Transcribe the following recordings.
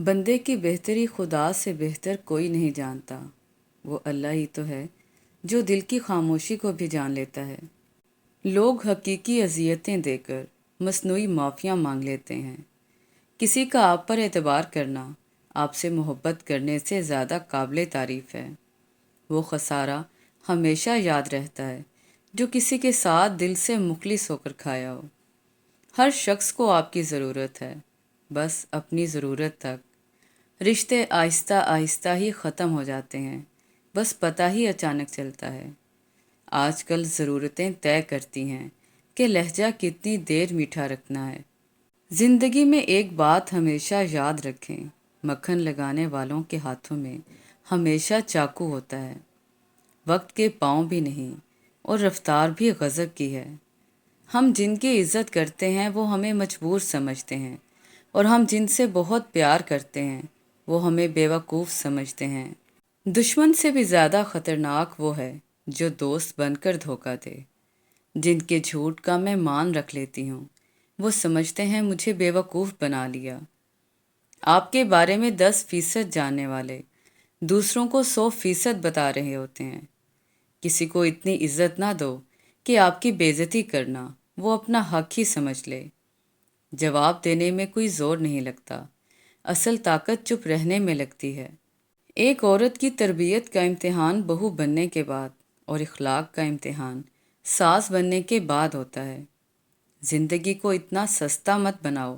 بندے کی بہتری خدا سے بہتر کوئی نہیں جانتا۔ وہ اللہ ہی تو ہے جو دل کی خاموشی کو بھی جان لیتا ہے۔ لوگ حقیقی اذیتیں دے کر مصنوعی معافیاں مانگ لیتے ہیں۔ کسی کا آپ پر اعتبار کرنا آپ سے محبت کرنے سے زیادہ قابل تعریف ہے۔ وہ خسارہ ہمیشہ یاد رہتا ہے جو کسی کے ساتھ دل سے مخلص ہو کر کھایا ہو۔ ہر شخص کو آپ کی ضرورت ہے، بس اپنی ضرورت تک۔ رشتے آہستہ آہستہ ہی ختم ہو جاتے ہیں، بس پتہ ہی اچانک چلتا ہے۔ آج کل ضرورتیں طے کرتی ہیں کہ لہجہ کتنی دیر میٹھا رکھنا ہے۔ زندگی میں ایک بات ہمیشہ یاد رکھیں، مکھن لگانے والوں کے ہاتھوں میں ہمیشہ چاقو ہوتا ہے۔ وقت کے پاؤں بھی نہیں، اور رفتار بھی غضب کی ہے۔ ہم جن کی عزت کرتے ہیں وہ ہمیں مجبور سمجھتے ہیں، اور ہم جن سے بہت پیار کرتے ہیں وہ ہمیں بیوقوف سمجھتے ہیں۔ دشمن سے بھی زیادہ خطرناک وہ ہے جو دوست بن کر دھوکہ دے۔ جن کے جھوٹ کا میں مان رکھ لیتی ہوں وہ سمجھتے ہیں مجھے بیوقوف بنا لیا۔ آپ کے بارے میں 10% جاننے والے دوسروں کو 100% بتا رہے ہوتے ہیں۔ کسی کو اتنی عزت نہ دو کہ آپ کی بےعزتی کرنا وہ اپنا حق ہی سمجھ لے۔ جواب دینے میں کوئی زور نہیں لگتا، اصل طاقت چپ رہنے میں لگتی ہے۔ ایک عورت کی تربیت کا امتحان بہو بننے کے بعد، اور اخلاق کا امتحان ساس بننے کے بعد ہوتا ہے۔ زندگی کو اتنا سستا مت بناؤ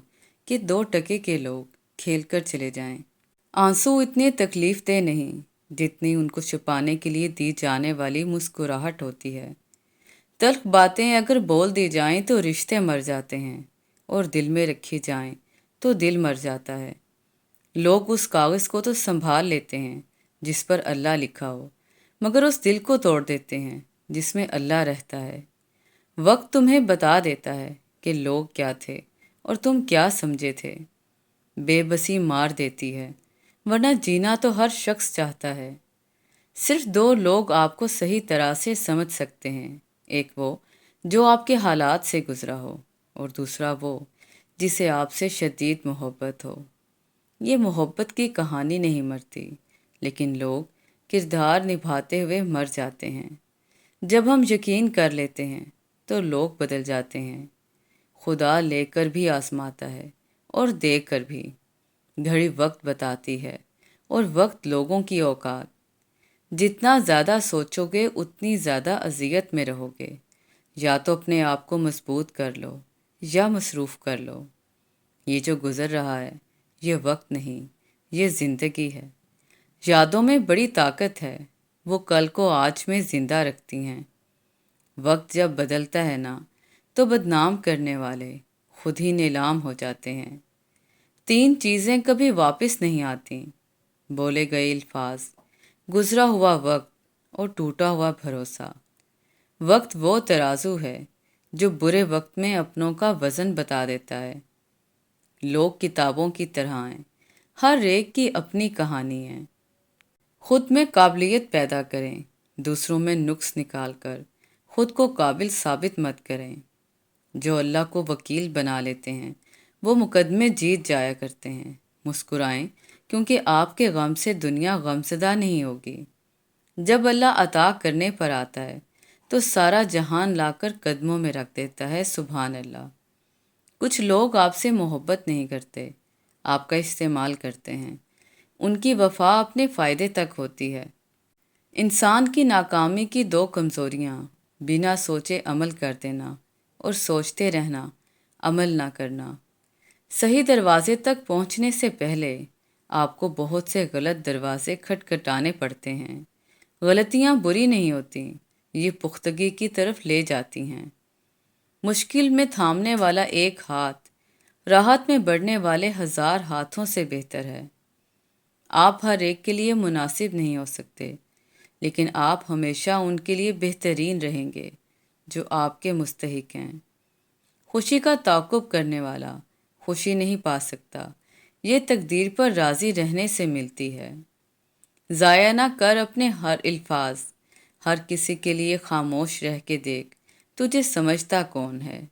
کہ 2 ٹکے کے لوگ کھیل کر چلے جائیں۔ آنسو اتنے تکلیف دہ نہیں جتنی ان کو چھپانے کے لیے دی جانے والی مسکراہٹ ہوتی ہے۔ تلخ باتیں اگر بول دی جائیں تو رشتے مر جاتے ہیں، اور دل میں رکھی جائیں تو دل مر جاتا ہے۔ لوگ اس کاغذ کو تو سنبھال لیتے ہیں جس پر اللہ لکھا ہو، مگر اس دل کو توڑ دیتے ہیں جس میں اللہ رہتا ہے۔ وقت تمہیں بتا دیتا ہے کہ لوگ کیا تھے اور تم کیا سمجھے تھے۔ بے بسی مار دیتی ہے، ورنہ جینا تو ہر شخص چاہتا ہے۔ صرف 2 لوگ آپ کو صحیح طرح سے سمجھ سکتے ہیں، ایک وہ جو آپ کے حالات سے گزرا ہو، اور دوسرا وہ جسے آپ سے شدید محبت ہو۔ یہ محبت کی کہانی نہیں مرتی، لیکن لوگ کردار نبھاتے ہوئے مر جاتے ہیں۔ جب ہم یقین کر لیتے ہیں تو لوگ بدل جاتے ہیں۔ خدا لے کر بھی آزماتا ہے اور دے کر بھی۔ گھڑی وقت بتاتی ہے اور وقت لوگوں کی اوقات۔ جتنا زیادہ سوچو گے اتنی زیادہ اذیت میں رہو گے۔ یا تو اپنے آپ کو مضبوط کر لو یا مصروف کر لو۔ یہ جو گزر رہا ہے یہ وقت نہیں، یہ زندگی ہے۔ یادوں میں بڑی طاقت ہے، وہ کل کو آج میں زندہ رکھتی ہیں۔ وقت جب بدلتا ہے نا تو بدنام کرنے والے خود ہی نیلام ہو جاتے ہیں۔ 3 چیزیں کبھی واپس نہیں آتی: بولے گئے الفاظ، گزرا ہوا وقت، اور ٹوٹا ہوا بھروسہ۔ وقت وہ ترازو ہے جو برے وقت میں اپنوں کا وزن بتا دیتا ہے۔ لوگ کتابوں کی طرح ہیں، ہر ایک کی اپنی کہانی ہے۔ خود میں قابلیت پیدا کریں، دوسروں میں نقص نکال کر خود کو قابل ثابت مت کریں۔ جو اللہ کو وکیل بنا لیتے ہیں وہ مقدمے جیت جایا کرتے ہیں۔ مسکرائیں کیونکہ آپ کے غم سے دنیا غمزدہ نہیں ہوگی۔ جب اللہ عطا کرنے پر آتا ہے تو سارا جہان لا کر قدموں میں رکھ دیتا ہے، سبحان اللہ۔ کچھ لوگ آپ سے محبت نہیں کرتے، آپ کا استعمال کرتے ہیں۔ ان کی وفا اپنے فائدے تک ہوتی ہے۔ انسان کی ناکامی کی 2 کمزوریاں: بنا سوچے عمل کر دینا اور سوچتے رہنا، عمل نہ کرنا۔ صحیح دروازے تک پہنچنے سے پہلے آپ کو بہت سے غلط دروازے کھٹکھٹانے پڑتے ہیں۔ غلطیاں بری نہیں ہوتی، یہ پختگی کی طرف لے جاتی ہیں۔ مشکل میں تھامنے والا ایک ہاتھ راحت میں بڑھنے والے 1000 ہاتھوں سے بہتر ہے۔ آپ ہر ایک کے لیے مناسب نہیں ہو سکتے، لیکن آپ ہمیشہ ان کے لیے بہترین رہیں گے جو آپ کے مستحق ہیں۔ خوشی کا تعاقب کرنے والا خوشی نہیں پا سکتا، یہ تقدیر پر راضی رہنے سے ملتی ہے۔ ضائع نہ کر اپنے ہر الفاظ، ہر کسی کے لیے خاموش رہ کے دیکھ تجھے سمجھتا کون ہے۔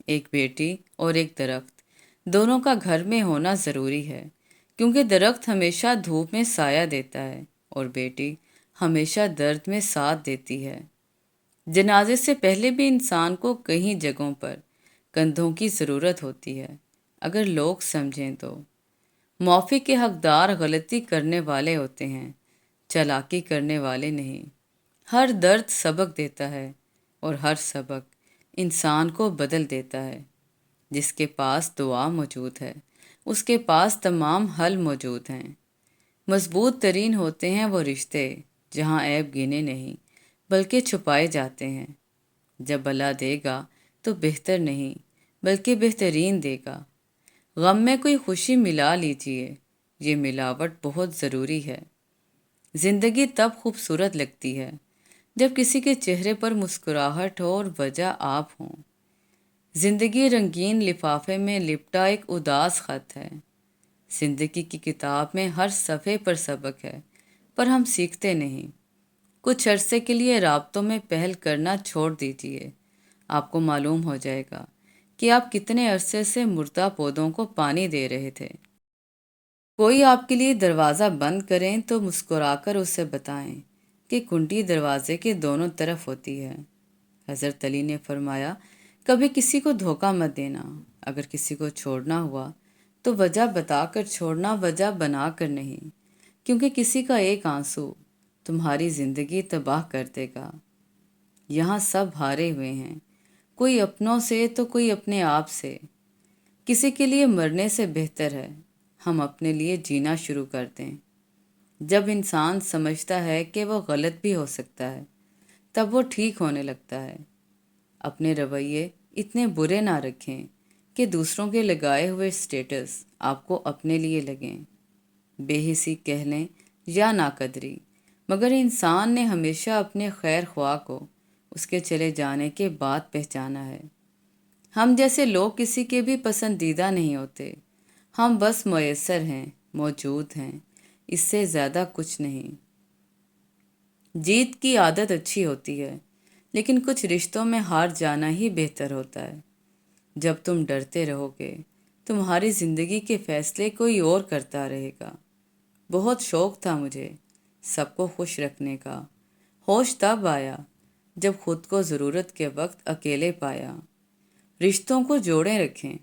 ایک بیٹی اور ایک درخت دونوں کا گھر میں ہونا ضروری ہے، کیونکہ درخت ہمیشہ دھوپ میں سایہ دیتا ہے اور بیٹی ہمیشہ درد میں ساتھ دیتی ہے۔ جنازے سے پہلے بھی انسان کو کئی جگہوں پر کندھوں کی ضرورت ہوتی ہے، اگر لوگ سمجھیں تو۔ معافی کے حقدار غلطی کرنے والے ہوتے ہیں، چالاکی کرنے والے نہیں۔ ہر درد سبق دیتا ہے اور ہر سبق انسان کو بدل دیتا ہے۔ جس کے پاس دعا موجود ہے اس کے پاس تمام حل موجود ہیں۔ مضبوط ترین ہوتے ہیں وہ رشتے جہاں عیب گنے نہیں بلکہ چھپائے جاتے ہیں۔ جب اللہ دے گا تو بہتر نہیں بلکہ بہترین دے گا۔ غم میں کوئی خوشی ملا لیجئے، یہ ملاوٹ بہت ضروری ہے۔ زندگی تب خوبصورت لگتی ہے جب کسی کے چہرے پر مسکراہٹ ہو اور وجہ آپ ہوں۔ زندگی رنگین لفافے میں لپٹا ایک اداس خط ہے۔ زندگی کی کتاب میں ہر صفحے پر سبق ہے، پر ہم سیکھتے نہیں۔ کچھ عرصے کے لیے رابطوں میں پہل کرنا چھوڑ دیجیے، آپ کو معلوم ہو جائے گا کہ آپ کتنے عرصے سے مردہ پودوں کو پانی دے رہے تھے۔ کوئی آپ کے لیے دروازہ بند کریں تو مسکرا کر اسے بتائیں کہ کنڈی دروازے کے دونوں طرف ہوتی ہے۔ حضرت علی نے فرمایا، کبھی کسی کو دھوکہ مت دینا۔ اگر کسی کو چھوڑنا ہوا تو وجہ بتا کر چھوڑنا، وجہ بنا کر نہیں، کیونکہ کسی کا ایک آنسو تمہاری زندگی تباہ کر دے گا۔ یہاں سب ہارے ہوئے ہیں، کوئی اپنوں سے تو کوئی اپنے آپ سے۔ کسی کے لیے مرنے سے بہتر ہے ہم اپنے لیے جینا شروع کر دیں۔ جب انسان سمجھتا ہے کہ وہ غلط بھی ہو سکتا ہے تب وہ ٹھیک ہونے لگتا ہے۔ اپنے رویے اتنے برے نہ رکھیں کہ دوسروں کے لگائے ہوئے سٹیٹس آپ کو اپنے لیے لگیں۔ بے حسی کہہ لیں یا ناقدری، مگر انسان نے ہمیشہ اپنے خیر خواہ کو اس کے چلے جانے کے بعد پہچانا ہے۔ ہم جیسے لوگ کسی کے بھی پسندیدہ نہیں ہوتے، ہم بس میسر ہیں، موجود ہیں، اس سے زیادہ کچھ نہیں۔ جیت کی عادت اچھی ہوتی ہے، لیکن کچھ رشتوں میں ہار جانا ہی بہتر ہوتا ہے۔ جب تم ڈرتے رہو گے تمہاری زندگی کے فیصلے کوئی اور کرتا رہے گا۔ بہت شوق تھا مجھے سب کو خوش رکھنے کا، ہوش تب آیا جب خود کو ضرورت کے وقت اکیلے پایا۔ رشتوں کو جوڑے رکھیں،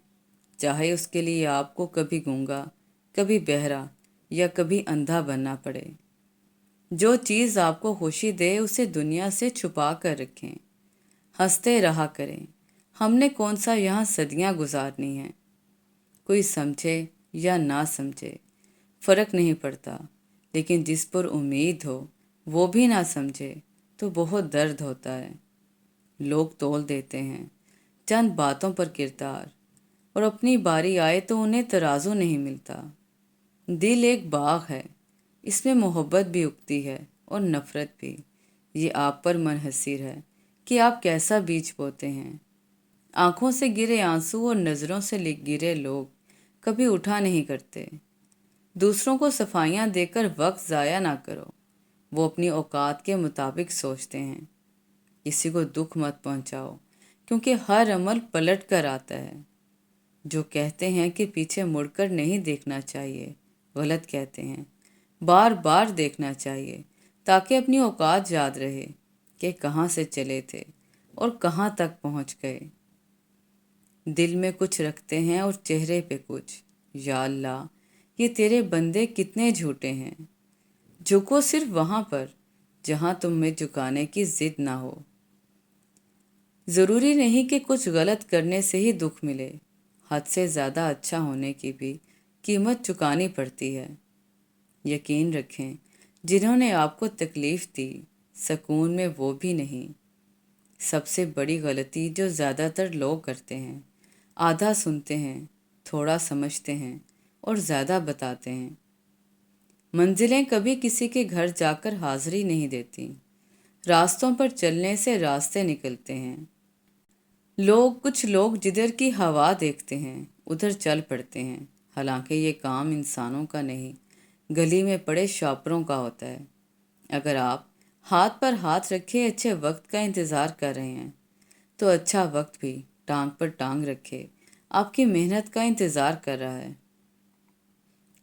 چاہے اس کے لیے آپ کو کبھی گونگا، کبھی بہرا یا کبھی اندھا بننا پڑے۔ جو چیز آپ کو خوشی دے اسے دنیا سے چھپا کر رکھیں، ہنستے رہا کریں۔ ہم نے کون سا یہاں صدیاں گزارنی ہیں۔ کوئی سمجھے یا نہ سمجھے فرق نہیں پڑتا، لیکن جس پر امید ہو وہ بھی نہ سمجھے تو بہت درد ہوتا ہے۔ لوگ تول دیتے ہیں چند باتوں پر کردار، اور اپنی باری آئے تو انہیں ترازو نہیں ملتا۔ دل ایک باغ ہے، اس میں محبت بھی اگتی ہے اور نفرت بھی۔ یہ آپ پر منحصر ہے کہ آپ کیسا بیج بوتے ہیں۔ آنکھوں سے گرے آنسو اور نظروں سے گرے لوگ کبھی اٹھا نہیں کرتے۔ دوسروں کو صفائیاں دے کر وقت ضائع نہ کرو، وہ اپنی اوقات کے مطابق سوچتے ہیں۔ کسی کو دکھ مت پہنچاؤ، کیونکہ ہر عمل پلٹ کر آتا ہے۔ جو کہتے ہیں کہ پیچھے مڑ کر نہیں دیکھنا چاہیے، غلط کہتے ہیں۔ بار بار دیکھنا چاہیے تاکہ اپنی اوقات یاد رہے کہ کہاں سے چلے تھے اور کہاں تک پہنچ گئے۔ دل میں کچھ رکھتے ہیں اور چہرے پہ کچھ۔ یا اللہ، یہ تیرے بندے کتنے جھوٹے ہیں۔ جھکو صرف وہاں پر جہاں تم میں جھکانے کی ضد نہ ہو۔ ضروری نہیں کہ کچھ غلط کرنے سے ہی دکھ ملے، حد سے زیادہ اچھا ہونے کی بھی قیمت چکانی پڑتی ہے۔ یقین رکھیں، جنہوں نے آپ کو تکلیف دی سکون میں وہ بھی نہیں۔ سب سے بڑی غلطی جو زیادہ تر لوگ کرتے ہیں، آدھا سنتے ہیں، تھوڑا سمجھتے ہیں اور زیادہ بتاتے ہیں۔ منزلیں کبھی کسی کے گھر جا کر حاضری نہیں دیتی، راستوں پر چلنے سے راستے نکلتے ہیں۔ کچھ لوگ جدھر کی ہوا دیکھتے ہیں ادھر چل پڑتے ہیں، حالانکہ یہ کام انسانوں کا نہیں، گلی میں پڑے شاپروں کا ہوتا ہے۔ اگر آپ ہاتھ پر ہاتھ رکھے اچھے وقت کا انتظار کر رہے ہیں تو اچھا وقت بھی ٹانگ پر ٹانگ رکھے آپ کی محنت کا انتظار کر رہا ہے۔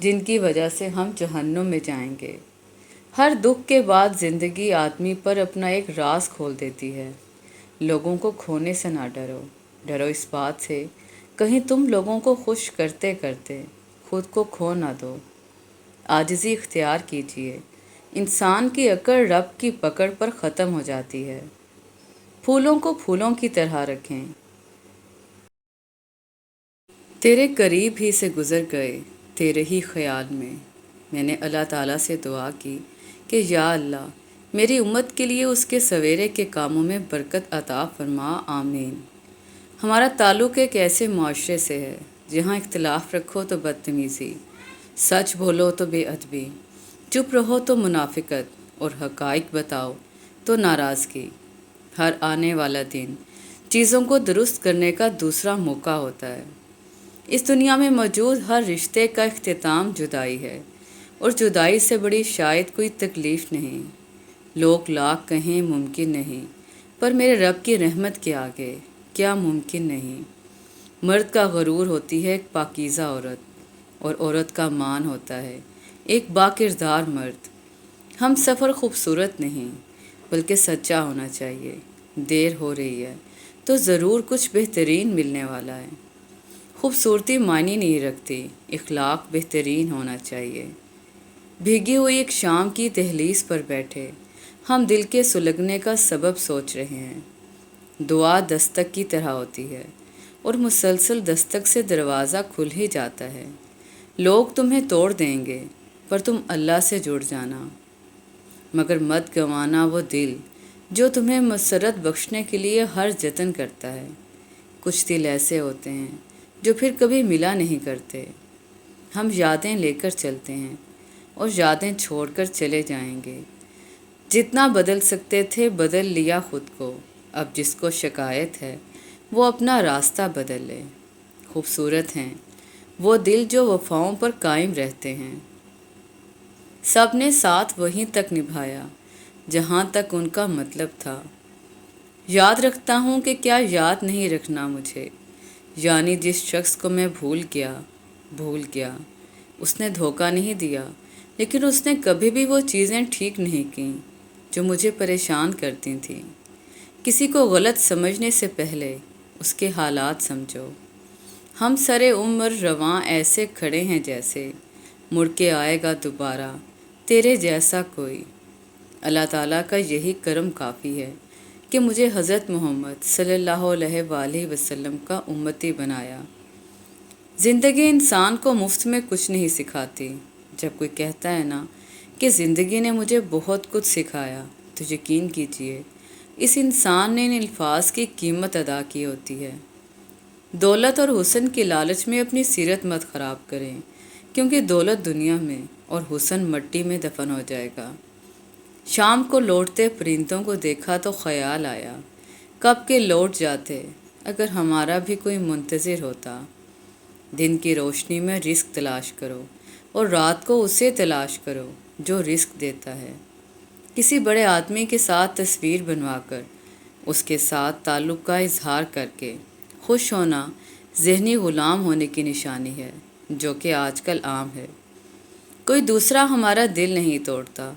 جن کی وجہ سے ہم جہنم میں جائیں گے۔ ہر دکھ کے بعد زندگی آدمی پر اپنا ایک راز کھول دیتی ہے۔ لوگوں کو کھونے سے نہ ڈرو، ڈرو اس بات سے کہیں تم لوگوں کو خوش کرتے کرتے خود کو کھو نہ دو۔ عاجزی اختیار کیجیے۔ انسان کی عقل رب کی پکڑ پر ختم ہو جاتی ہے۔ پھولوں کو پھولوں کی طرح رکھیں۔ تیرے قریب ہی سے گزر گئے تیرے ہی خیال میں نے اللہ تعالیٰ سے دعا کی کہ یا اللہ میری امت کے لیے اس کے سویرے کے کاموں میں برکت عطا فرما، آمین۔ ہمارا تعلق ایک ایسے معاشرے سے ہے جہاں اختلاف رکھو تو بدتمیزی، سچ بولو تو بے ادبی، چپ رہو تو منافقت اور حقائق بتاؤ تو ناراضگی۔ ہر آنے والا دن چیزوں کو درست کرنے کا دوسرا موقع ہوتا ہے۔ اس دنیا میں موجود ہر رشتے کا اختتام جدائی ہے، اور جدائی سے بڑی شاید کوئی تکلیف نہیں۔ لوگ لاکھ کہیں ممکن نہیں، پر میرے رب کی رحمت کے آگے کیا ممکن نہیں۔ مرد کا غرور ہوتی ہے ایک پاکیزہ عورت، اور عورت کا مان ہوتا ہے ایک با کردار مرد۔ ہم سفر خوبصورت نہیں بلکہ سچا ہونا چاہیے۔ دیر ہو رہی ہے تو ضرور کچھ بہترین ملنے والا ہے۔ خوبصورتی معنی نہیں رکھتی، اخلاق بہترین ہونا چاہیے۔ بھیگی ہوئی ایک شام کی دہلیز پر بیٹھے ہم دل کے سلگنے کا سبب سوچ رہے ہیں۔ دعا دستک کی طرح ہوتی ہے، اور مسلسل دستک سے دروازہ کھل ہی جاتا ہے۔ لوگ تمہیں توڑ دیں گے پر تم اللہ سے جڑ جانا، مگر مت گنوانا وہ دل جو تمہیں مسرت بخشنے کے لیے ہر جتن کرتا ہے۔ کچھ دل ایسے ہوتے ہیں جو پھر کبھی ملا نہیں کرتے۔ ہم یادیں لے کر چلتے ہیں اور یادیں چھوڑ کر چلے جائیں گے۔ جتنا بدل سکتے تھے بدل لیا خود کو، اب جس کو شکایت ہے وہ اپنا راستہ بدل لے۔ خوبصورت ہیں وہ دل جو وفاؤں پر قائم رہتے ہیں۔ سب نے ساتھ وہیں تک نبھایا جہاں تک ان کا مطلب تھا۔ یاد رکھتا ہوں کہ کیا یاد نہیں رکھنا مجھے، یعنی جس شخص کو میں بھول گیا، اس نے دھوکہ نہیں دیا، لیکن اس نے کبھی بھی وہ چیزیں ٹھیک نہیں کیں جو مجھے پریشان کرتی تھیں۔ کسی کو غلط سمجھنے سے پہلے اس کے حالات سمجھو۔ ہم سرے عمر رواں ایسے کھڑے ہیں جیسے مڑ کے آئے گا دوبارہ تیرے جیسا کوئی۔ اللہ تعالیٰ کا یہی کرم کافی ہے کہ مجھے حضرت محمد صلی اللہ علیہ وآلہ وسلم کا امتی بنایا۔ زندگی انسان کو مفت میں کچھ نہیں سکھاتی۔ جب کوئی کہتا ہے نا کہ زندگی نے مجھے بہت کچھ سکھایا، تو یقین کیجئے اس انسان نے ان الفاظ کی قیمت ادا کی ہوتی ہے۔ دولت اور حسن کے لالچ میں اپنی سیرت مت خراب کریں، کیونکہ دولت دنیا میں اور حسن مٹی میں دفن ہو جائے گا۔ شام کو لوٹتے پرندوں کو دیکھا تو خیال آیا، کب کے لوٹ جاتے اگر ہمارا بھی کوئی منتظر ہوتا۔ دن کی روشنی میں رزق تلاش کرو، اور رات کو اسے تلاش کرو جو رزق دیتا ہے۔ کسی بڑے آدمی کے ساتھ تصویر بنوا کر اس کے ساتھ تعلق کا اظہار کر کے خوش ہونا ذہنی غلام ہونے کی نشانی ہے، جو کہ آج کل عام ہے۔ کوئی دوسرا ہمارا دل نہیں توڑتا،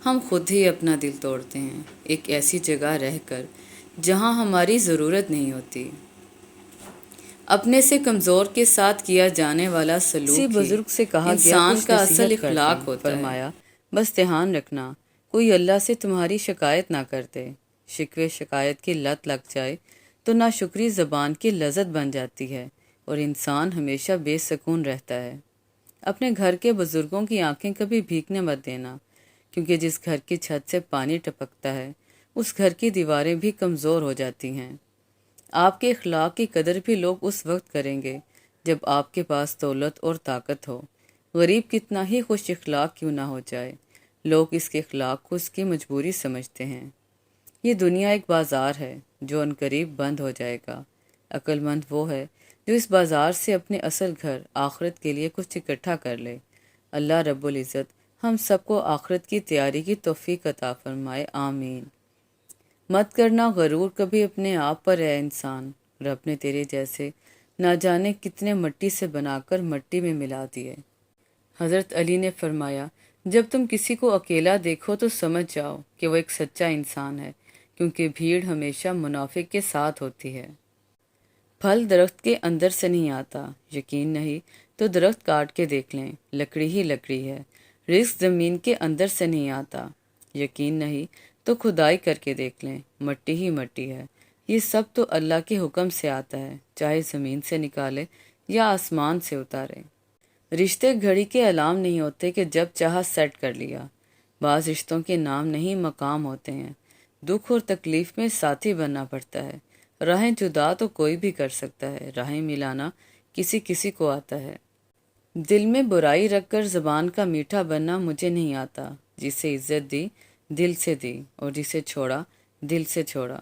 ہم خود ہی اپنا دل توڑتے ہیں، ایک ایسی جگہ رہ کر جہاں ہماری ضرورت نہیں ہوتی۔ اپنے سے کمزور کے ساتھ کیا جانے والا سلوک کسی بزرگ سے کہا گیا انسان کچھ کا اصل نصیحت اخلاق کرتے ہیں، ہوتا ہے۔ فرمایا بس دھیان رکھنا کوئی اللہ سے تمہاری شکایت نہ کرتے۔ شکوے شکایت کی لت لگ جائے تو ناشکری زبان کی لذت بن جاتی ہے، اور انسان ہمیشہ بے سکون رہتا ہے۔ اپنے گھر کے بزرگوں کی آنکھیں کبھی بھیگنے مت دینا، کیونکہ جس گھر کی چھت سے پانی ٹپکتا ہے اس گھر کی دیواریں بھی کمزور ہو جاتی ہیں۔ آپ کے اخلاق کی قدر بھی لوگ اس وقت کریں گے جب آپ کے پاس دولت اور طاقت ہو۔ غریب کتنا ہی خوش اخلاق کیوں نہ ہو جائے، لوگ اس کے اخلاق کو اس کی مجبوری سمجھتے ہیں۔ یہ دنیا ایک بازار ہے جو عنقریب بند ہو جائے گا۔ عقل مند وہ ہے جو اس بازار سے اپنے اصل گھر آخرت کے لیے کچھ اکٹھا کر لے۔ اللہ رب العزت ہم سب کو آخرت کی تیاری کی توفیق عطا فرمائے، آمین۔ مت کرنا غرور کبھی اپنے آپ پر ہے انسان، رب نے تیرے جیسے نہ جانے کتنے مٹی سے بنا کر مٹی میں ملا دیے۔ حضرت علی نے فرمایا، جب تم کسی کو اکیلا دیکھو تو سمجھ جاؤ کہ وہ ایک سچا انسان ہے، کیونکہ بھیڑ ہمیشہ منافق کے ساتھ ہوتی ہے۔ پھل درخت کے اندر سے نہیں آتا، یقین نہیں تو درخت کاٹ کے دیکھ لیں، لکڑی ہی لکڑی ہے۔ رزق زمین کے اندر سے نہیں آتا، یقین نہیں تو کھدائی کر کے دیکھ لیں، مٹی ہی مٹی ہے۔ یہ سب تو اللہ کے حکم سے آتا ہے، چاہے زمین سے نکالے یا آسمان سے اتارے۔ رشتے گھڑی کے علام نہیں ہوتے کہ جب چاہا سیٹ کر لیا۔ بعض رشتوں کے نام نہیں مقام ہوتے ہیں، دکھ اور تکلیف میں ساتھی بننا پڑتا ہے۔ راہیں جدا تو کوئی بھی کر سکتا ہے، راہیں ملانا کسی کسی کو آتا ہے۔ دل میں برائی رکھ کر زبان کا میٹھا بننا مجھے نہیں آتا۔ جسے عزت دی دل سے دی، اور جسے چھوڑا دل سے چھوڑا۔